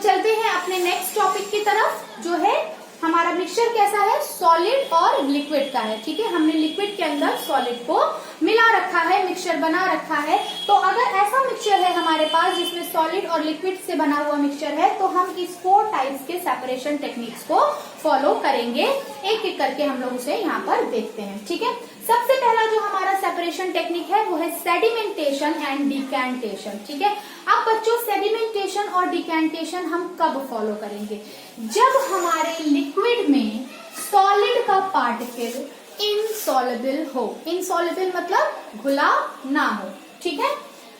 चलते हैं अपने नेक्स्ट टॉपिक की तरफ, जो है हमारा मिक्सचर कैसा है, सॉलिड और लिक्विड का है। ठीक है, हमने लिक्विड के अंदर सॉलिड को मिला रखा है, मिक्सचर बना रखा है। तो अगर ऐसा मिक्सचर है हमारे पास जिसमें सॉलिड और लिक्विड से बना हुआ मिक्सचर है, तो हम इस 4 टाइप्स के सेपरेशन टेक्निक्स को फॉलो करेंगे। एक एक करके हम लोग उसे यहाँ पर देखते हैं। ठीक है, सबसे पहला जो हमारा सेपरेशन टेक्निक है वो है सेडिमेंटेशन एंड डिकैंटेशन। ठीक है, अब बच्चों सेडिमेंटेशन और डिकैंटेशन हम कब फॉलो करेंगे, जब हमारे लिक्विड में सॉलिड का पार्टिकल इनसॉल्युबल हो। इनसॉल्युबल मतलब घुला ना हो। ठीक है,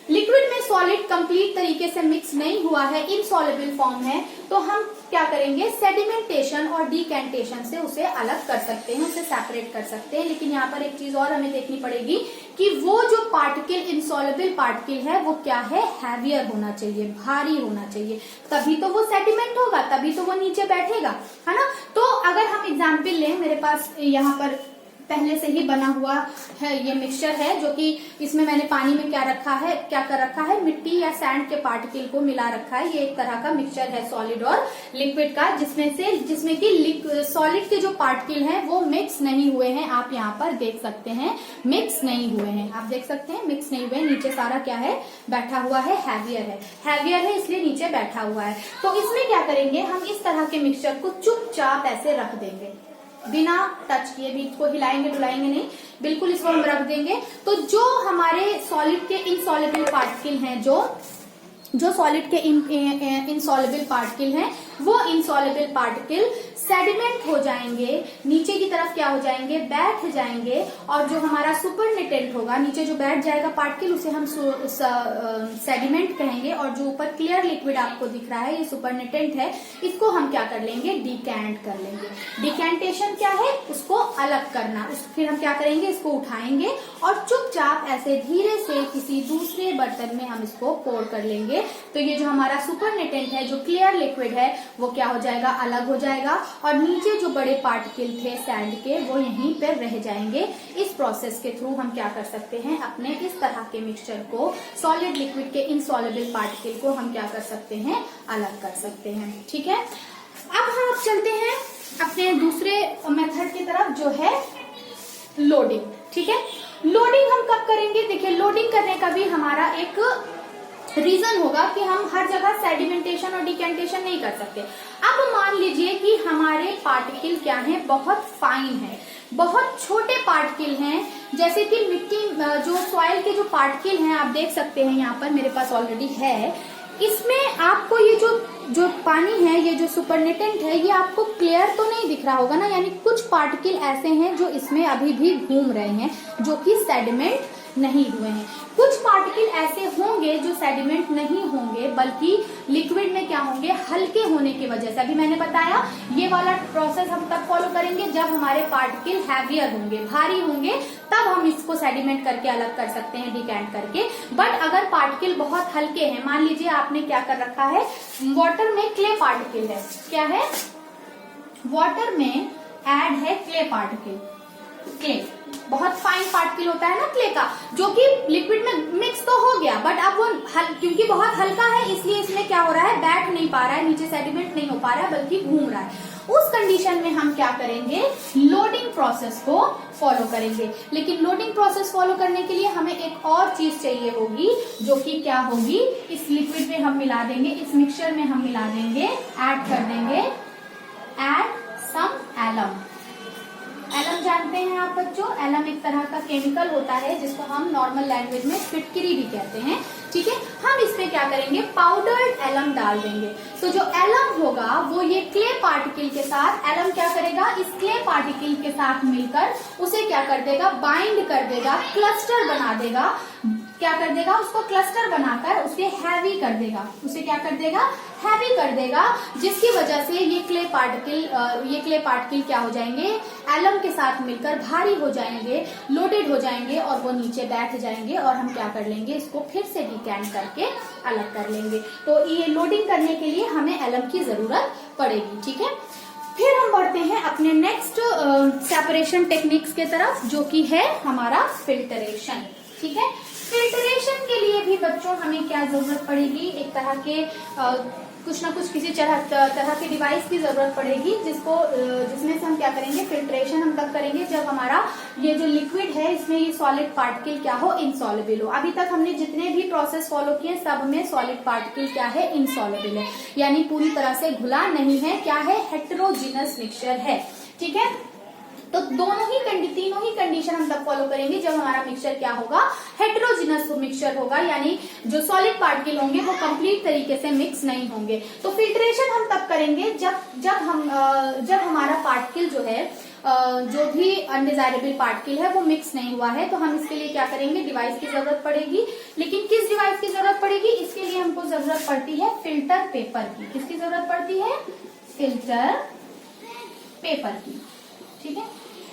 लिक्विड में सॉलिड कंप्लीट तरीके से मिक्स नहीं हुआ है, इनसॉल्युबल फॉर्म है, तो हम क्या करेंगे, सेडिमेंटेशन और डिकैंटेशन से उसे अलग कर सकते हैं, उसे सेपरेट कर सकते हैं। लेकिन यहाँ पर एक चीज और हमें देखनी पड़ेगी कि वो जो पार्टिकल इनसॉल्युबल पार्टिकल है वो क्या है, हैवियर होना चाहिए, भारी होना चाहिए, तभी तो वो सेडिमेंट होगा, तभी तो वो नीचे बैठेगा, है ना। तो अगर हम एग्जाम्पल लें, मेरे पास यहाँ पर पहले से ही बना हुआ है ये मिक्सचर है, जो कि इसमें मैंने पानी में क्या कर रखा है, मिट्टी या सैंड के पार्टिकल को मिला रखा है। ये एक तरह का मिक्सचर है सॉलिड और लिक्विड का, जिसमें कि सॉलिड के जो पार्टिकल हैं वो मिक्स नहीं हुए हैं। आप यहाँ पर देख सकते हैं मिक्स नहीं हुए हैं, आप देख सकते हैं मिक्स नहीं हुए हैं। नीचे सारा क्या है, बैठा हुआ है, हैवियर है इसलिए नीचे बैठा हुआ है। तो इसमें क्या करेंगे, हम इस तरह के मिक्सचर को चुपचाप ऐसे रख देंगे, बिना टच किए भी, इसको हिलाएंगे डुलाएंगे नहीं, बिल्कुल इसको हम रख देंगे। तो जो हमारे सॉलिड के इनसॉल्युबल पार्टिकल हैं, जो सॉलिड के इनसॉल्युबल पार्टिकल हैं, वो इनसॉल्युबल पार्टिकल सेडिमेंट हो जाएंगे, नीचे की तरफ क्या हो जाएंगे, बैठ जाएंगे। और जो हमारा सुपरनेटेंट होगा, नीचे जो बैठ जाएगा पार्टिकल, उसे हम सेडिमेंट कहेंगे। और जो ऊपर क्लियर लिक्विड आपको दिख रहा है, ये सुपरनेटेंट है, इसको हम क्या कर लेंगे, डिकैंट कर लेंगे। डिकैंटेशन क्या है, उसको अलग करना। फिर हम क्या करेंगे, इसको उठाएंगे और चुपचाप ऐसे धीरे से किसी दूसरे बर्तन में हम इसको पोर कर लेंगे। तो ये जो हमारा सुपरनेटेंट है, जो क्लियर लिक्विड है, वो क्या हो जाएगा, अलग हो जाएगा। और नीचे जो बड़े पार्टिकल थे सैंड के, वो यहीं पर रह जाएंगे। इस प्रोसेस के थ्रू हम क्या कर सकते हैं, अपने इस तरह के मिक्सचर को, सॉलिड लिक्विड के इनसॉल्युबल पार्टिकल को हम क्या कर सकते हैं, अलग कर सकते हैं। ठीक है, अब हम चलते हैं अपने दूसरे मेथड की तरफ, जो है लोडिंग। ठीक है, लोडिंग हम कब करेंगे, देखिए लोडिंग करने का भी हमारा एक रीजन होगा कि हम हर जगह सेडिमेंटेशन और डिकैंटेशन नहीं कर सकते। अब मान लीजिए कि हमारे पार्टिकल क्या हैं, बहुत फाइन है, बहुत छोटे पार्टिकल हैं, जैसे कि मिट्टी, जो सॉइल के जो पार्टिकल हैं, आप देख सकते हैं यहाँ पर मेरे पास ऑलरेडी है। इसमें आपको ये जो पानी है, ये जो सुपरनेटेंट है, ये आपको क्लियर तो नहीं दिख रहा होगा ना, यानी कुछ पार्टिकल ऐसे हैं जो इसमें अभी भी घूम रहे हैं, जो कि सेडिमेंट नहीं हुए हैं। कुछ पार्टिकल ऐसे होंगे जो सेडिमेंट नहीं होंगे, बल्कि लिक्विड में क्या होंगे, हल्के होने की वजह से। अभी मैंने बताया ये वाला प्रोसेस हम तब फॉलो करेंगे जब हमारे पार्टिकल हैवियर होंगे, भारी होंगे, तब हम इसको सेडिमेंट करके अलग कर सकते हैं, डिकैंट करके। बट अगर पार्टिकल बहुत हल्के हैं, मान लीजिए आपने क्या कर रखा है, वाटर में क्ले पार्टिकल है, क्या है, वाटर में ऐड है क्ले पार्टिकल, क्ले बहुत फाइन पार्टिकल होता है ना क्ले का, जो कि लिक्विड में मिक्स तो हो गया, बट अब वो क्योंकि बहुत हल्का है, इसलिए इसमें क्या हो रहा है, बैठ नहीं पा रहा है, नीचे सेडिमेंट नहीं हो पा रहा है, बल्कि घूम रहा है। उस कंडीशन में हम क्या करेंगे, लोडिंग प्रोसेस को फॉलो करेंगे। लेकिन लोडिंग प्रोसेस फॉलो करने के लिए हमें एक और चीज चाहिए होगी, जो कि क्या होगी, इस लिक्विड में हम मिला देंगे, इस मिक्सचर में हम मिला देंगे, ऐड कर देंगे, ऐड सम एलम। एलम जानते हैं आप बच्चों, एलम एक तरह का केमिकल होता है जिसको हम नॉर्मल लैंग्वेज में फिटकरी भी कहते हैं। ठीक है, हम इसमें क्या करेंगे, पाउडर्ड एलम डाल देंगे। तो जो एलम होगा वो ये क्ले पार्टिकल के साथ, एलम क्या करेगा, इस क्ले पार्टिकल के साथ मिलकर उसे क्या कर देगा, बाइंड कर देगा, क्लस्टर बना देगा, क्या कर देगा, उसको क्लस्टर बनाकर उसे हैवी कर देगा, उसे क्या कर देगा, हैवी कर देगा, जिसकी वजह से ये क्ले पार्टिकल क्या हो जाएंगे, एलम के साथ मिलकर भारी हो जाएंगे, लोडेड हो जाएंगे और वो नीचे बैठ जाएंगे। और हम क्या कर लेंगे, इसको फिर से डिकैंट करके अलग कर लेंगे। तो ये लोडिंग करने के लिए हमें एलम की जरूरत पड़ेगी। ठीक है, फिर हम बढ़ते हैं अपने नेक्स्ट सेपरेशन टेक्निक्स के तरफ, जो कि है हमारा फिल्टरेशन। ठीक है, फिल्टरेशन के लिए भी बच्चों हमें क्या जरूरत पड़ेगी, एक तरह के कुछ ना कुछ किसी तरह के डिवाइस की जरूरत पड़ेगी जिसमें से हम क्या करेंगे, फिल्ट्रेशन हम तब करेंगे जब हमारा ये जो लिक्विड है इसमें ये सॉलिड पार्टिकल क्या हो, इनसॉल्युबल हो। अभी तक हमने जितने भी प्रोसेस फॉलो किए सब में सॉलिड पार्टिकल क्या है, इनसॉल्युबल है, यानी पूरी तरह से घुला नहीं है, क्या है, हेटेरोजीनस मिक्सचर है। ठीक है, तो तीनों ही कंडीशन हम तब फॉलो करेंगे जब हमारा मिक्सचर क्या होगा, हेटेरोजीनस मिक्सचर होगा, यानी जो सॉलिड पार्टिकल होंगे वो कंप्लीट तरीके से मिक्स नहीं होंगे। तो फिल्ट्रेशन हम तब करेंगे जब हमारा पार्टिकल जो है, जो भी अनडिजायरेबल पार्टिकल है वो मिक्स नहीं हुआ है। तो हम इसके लिए क्या करेंगे, डिवाइस की जरूरत पड़ेगी। लेकिन किस डिवाइस की जरूरत पड़ेगी, इसके लिए हमको जरूरत पड़ती है फिल्टर पेपर की। किसकी जरूरत पड़ती है, फिल्टर पेपर की। ठीक है,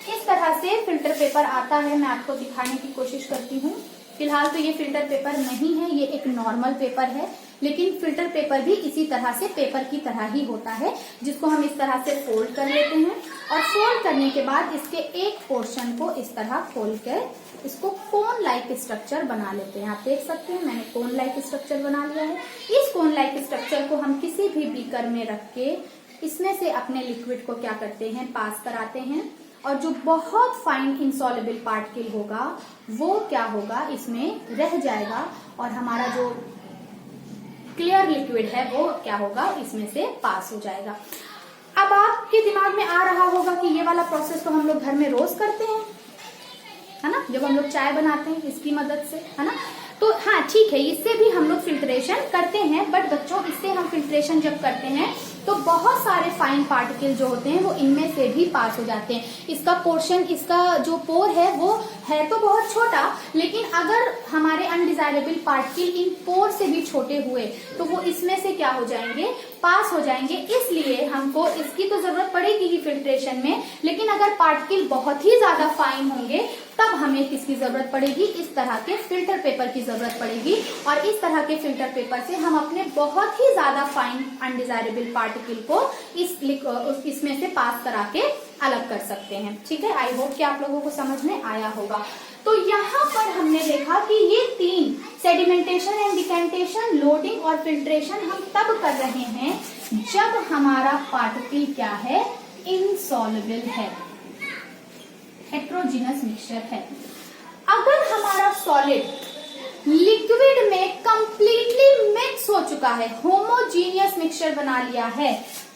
इस तरह से फिल्टर पेपर आता है, मैं आपको दिखाने की कोशिश करती हूँ। फिलहाल तो ये फिल्टर पेपर नहीं है, ये एक नॉर्मल पेपर है, लेकिन फिल्टर पेपर भी इसी तरह से पेपर की तरह ही होता है, जिसको हम इस तरह से फोल्ड कर लेते हैं और फोल्ड करने के बाद इसके एक पोर्शन को इस तरह खोल कर इसको कोन लाइक स्ट्रक्चर बना लेते हैं। आप देख सकते हैं मैंने कोन लाइक स्ट्रक्चर बना लिया है। इस कोन लाइक स्ट्रक्चर को हम किसी भी बीकर में रख के इसमें से अपने लिक्विड को क्या करते हैं, पास कराते हैं, और जो बहुत फाइन इंसॉल्युबल पार्टिकल होगा वो क्या होगा, इसमें रह जाएगा, और हमारा जो क्लियर लिक्विड है वो क्या होगा, इसमें से पास हो जाएगा। अब आपके दिमाग में आ रहा होगा कि ये वाला प्रोसेस तो हम लोग घर में रोज करते हैं, है ना, जब हम लोग चाय बनाते हैं इसकी मदद से, है ना। तो हाँ ठीक है, इससे भी हम लोग फिल्ट्रेशन करते हैं, बट बच्चों इससे हम फिल्ट्रेशन जब करते हैं तो बहुत सारे फाइन पार्टिकल जो होते हैं वो इनमें से भी पास हो जाते हैं। इसका पोर्शन, इसका जो पोर है वो है तो बहुत छोटा, लेकिन अगर हमारे अनडिजायरेबल पार्टिकल इन पोर से भी छोटे हुए तो वो इसमें से क्या हो जाएंगे, पास हो जाएंगे। इसलिए हमको इसकी तो जरूरत पड़ेगी ही फिल्ट्रेशन में, लेकिन अगर पार्टिकल बहुत ही ज्यादा फाइन होंगे तब हमें किसकी जरूरत पड़ेगी, इस तरह के फिल्टर पेपर की जरूरत पड़ेगी। और इस तरह के फिल्टर पेपर से हम अपने बहुत ही ज्यादा फाइन अनडिजायरेबल पार्टिकल को इसमें से पास करा के अलग कर सकते हैं। ठीक है, आई होप कि आप लोगों को समझ में आया होगा। तो यहाँ पर हमने देखा कि ये तीन, सेडिमेंटेशन एंड डिकेंटेशन, लोडिंग और फिल्ट्रेशन, हम तब कर रहे हैं जब हमारा पार्टिकल क्या है, इनसॉल्युबल है, हेटेरोजीनस मिक्सचर है। अगर हमारा सॉलिड लिक्विड में कंप्लीटली मिक्स हो चुका है, होमोजीनियस मिक्सचर बना लिया है,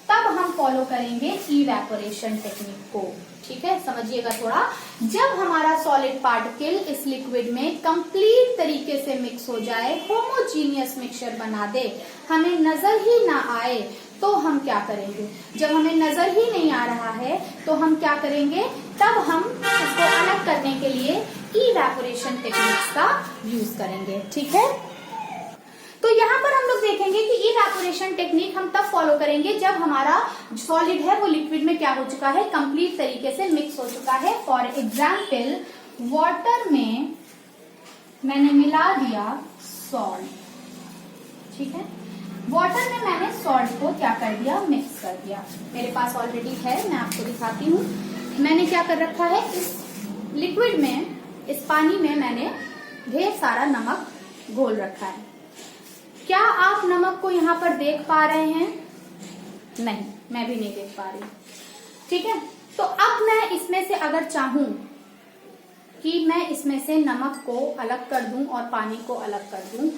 तब हम फॉलो करेंगे इवेपोरेशन टेक्निक को। ठीक है, समझिएगा थोड़ा। जब हमारा सॉलिड पार्टिकल इस लिक्विड में कंप्लीट तरीके से मिक्स हो जाए, होमोजीनियस मिक्सचर बना दे, हमें नजर ही ना आए, तो हम क्या करेंगे, जब हमें नजर ही नहीं आ रहा है तो हम क्या करेंगे, तब हम इसको अलग करने के लिए इवेपोरेशन टेक्निक्स का यूज करेंगे। ठीक है, तो यहाँ पर हम लोग देखेंगे कि इवेपोरेशन टेक्निक हम तब फॉलो करेंगे जब हमारा सॉलिड है वो लिक्विड में क्या हो चुका है, कंप्लीट तरीके से मिक्स हो चुका है। फॉर एग्जाम्पल, वाटर में मैंने मिला दिया सॉल्ट। ठीक है, वाटर में मैंने सॉल्ट को क्या कर दिया, मिक्स कर दिया। मेरे पास ऑलरेडी है, मैं आपको दिखाती हूँ। मैंने क्या कर रखा है, इस लिक्विड में, इस पानी में मैंने ढेर सारा नमक घोल रखा है। क्या आप नमक को यहाँ पर देख पा रहे हैं? नहीं, मैं भी नहीं देख पा रही। ठीक है, तो अब मैं इसमें से अगर चाहूं कि मैं इसमें से नमक को अलग कर दूं और पानी को अलग कर दूं,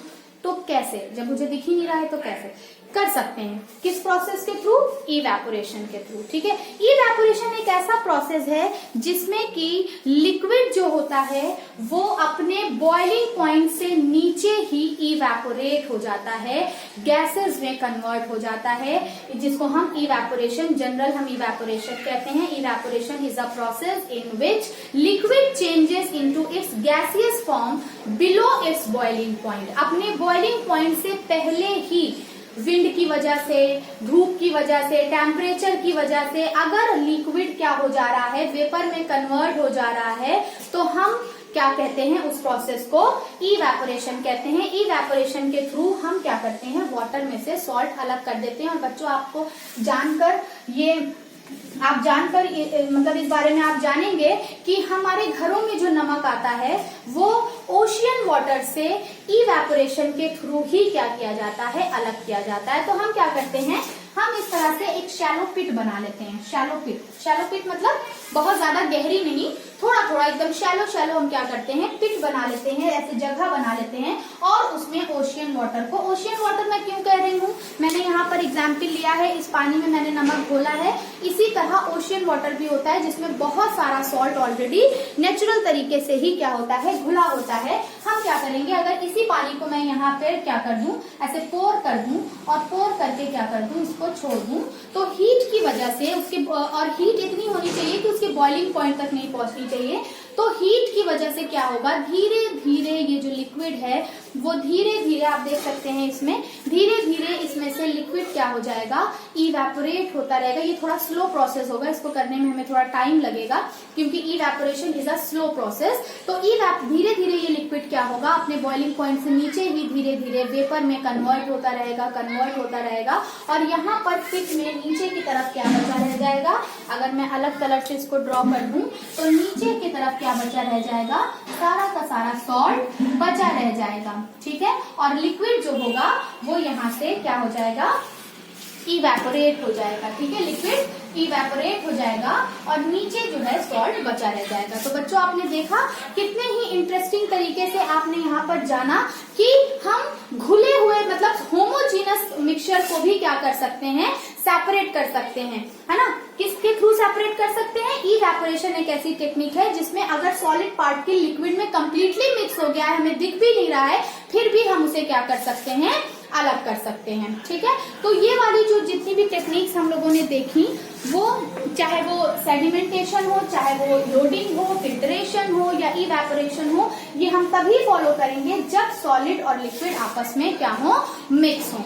तो कैसे, जब मुझे दिख ही नहीं रहा है तो कैसे कर सकते हैं, किस प्रोसेस के थ्रू, इवेपोरेशन के थ्रू। ठीक है, इवेपोरेशन एक ऐसा प्रोसेस है जिसमें कि लिक्विड जो होता है वो अपने बॉइलिंग पॉइंट से नीचे ही इवेपोरेट हो जाता है, गैसेस में कन्वर्ट हो जाता है, जिसको हम इवेपोरेशन, जनरल हम इवेपोरेशन कहते हैं। Evaporation is a process in which liquid changes into its gaseous form below it's boiling point. अपने बॉइलिंग पॉइंट से पहले ही विंड की वजह से, धूप की वजह से, टेम्परेचर की वजह से अगर लिक्विड क्या हो जा रहा है, वेपर में कन्वर्ट हो जा रहा है, तो हम क्या कहते हैं, उस प्रोसेस को इवेपोरेशन कहते हैं। इवेपोरेशन के थ्रू हम क्या करते हैं, वाटर में से सॉल्ट अलग कर देते हैं। और बच्चों, आपको जानकर ये आप जानकर मतलब इस बारे में आप जानेंगे कि हमारे घरों में जो नमक आता है वो ओशियन वाटर से इवेपोरेशन के थ्रू ही क्या किया जाता है, अलग किया जाता है। तो हम क्या करते हैं, हम इस तरह से एक शैलो पिट बना लेते हैं। शैलो पिट मतलब बहुत ज्यादा गहरी नहीं, थोड़ा थोड़ा एकदम शैलो शैलो हम क्या करते हैं, पिट बना लेते हैं, ऐसे जगह बना लेते हैं और उसमें ओशियन वाटर मैं क्यों कह रही हूँ, मैंने यहाँ पर एग्जाम्पल लिया है, इस पानी में मैंने नमक घोला है, इसी तरह ओशियन वाटर भी होता है जिसमें बहुत सारा सॉल्ट ऑलरेडी नेचुरल तरीके से ही क्या होता है, घुला होता है। हम क्या करेंगे, अगर इसी पानी को मैं यहाँ पे क्या कर दूं, ऐसे पोर कर दूं और पोर करके क्या कर दूं, इसको छोड़ दूं, तो हीट की वजह से उसके, और हीट इतनी होनी चाहिए कि उसके बॉइलिंग पॉइंट तक नहीं पहुंचनी चाहिए, तो हीट की वजह से क्या होगा, धीरे धीरे ये जो लिक्विड है वो धीरे धीरे, आप देख सकते हैं इसमें धीरे धीरे इसमें से लिक्विड क्या हो जाएगा, इवेपोरेट होता रहेगा। ये थोड़ा स्लो प्रोसेस होगा, इसको करने में हमें थोड़ा टाइम लगेगा क्योंकि evaporation is a slow process. तो धीरे धीरे ये लिक्विड क्या होगा, अपने बॉइलिंग पॉइंट से नीचे ही धीरे धीरे वेपर में कन्वर्ट होता रहेगा और यहाँ पर पिट में नीचे की तरफ क्या बचा रह जाएगा, अगर मैं अलग कलर से इसको ड्रॉ कर दूं तो नीचे की तरफ क्या बचा रह जाएगा, सारा का सारा सॉल्ट बचा रह जाएगा, ठीक है। और लिक्विड जो होगा वो यहाँ से क्या हो जाएगा, इवेपोरेट हो जाएगा, ठीक है, लिक्विड इवेपोरेट हो जाएगा और नीचे जो है सॉल्ट बचा रह जाएगा। तो बच्चों आपने देखा कितने ही इंटरेस्टिंग तरीके से आपने यहाँ पर जाना कि हम घुले हुए मतलब होमोजीनस मिक्सचर को भी क्या कर सकते हैं, सेपरेट कर सकते हैं, है ना। किसके थ्रू सेपरेट कर सकते हैं, इवेपोरेशन एक ऐसी टेक्निक है जिसमें अगर सॉलिड पार्टिकल लिक्विड में कंप्लीटली मिक्स हो गया है, हमें दिख भी नहीं रहा है, फिर भी हम उसे क्या कर सकते हैं, अलग कर सकते हैं, ठीक है। तो ये वाली जो जितनी भी टेक्निक्स हम लोगों ने देखी, वो चाहे वो सेडिमेंटेशन हो, चाहे वो लोडिंग हो, फिल्ट्रेशन हो या इवेपोरेशन हो, ये हम तभी फॉलो करेंगे जब सॉलिड और लिक्विड आपस में क्या हो, मिक्स हो।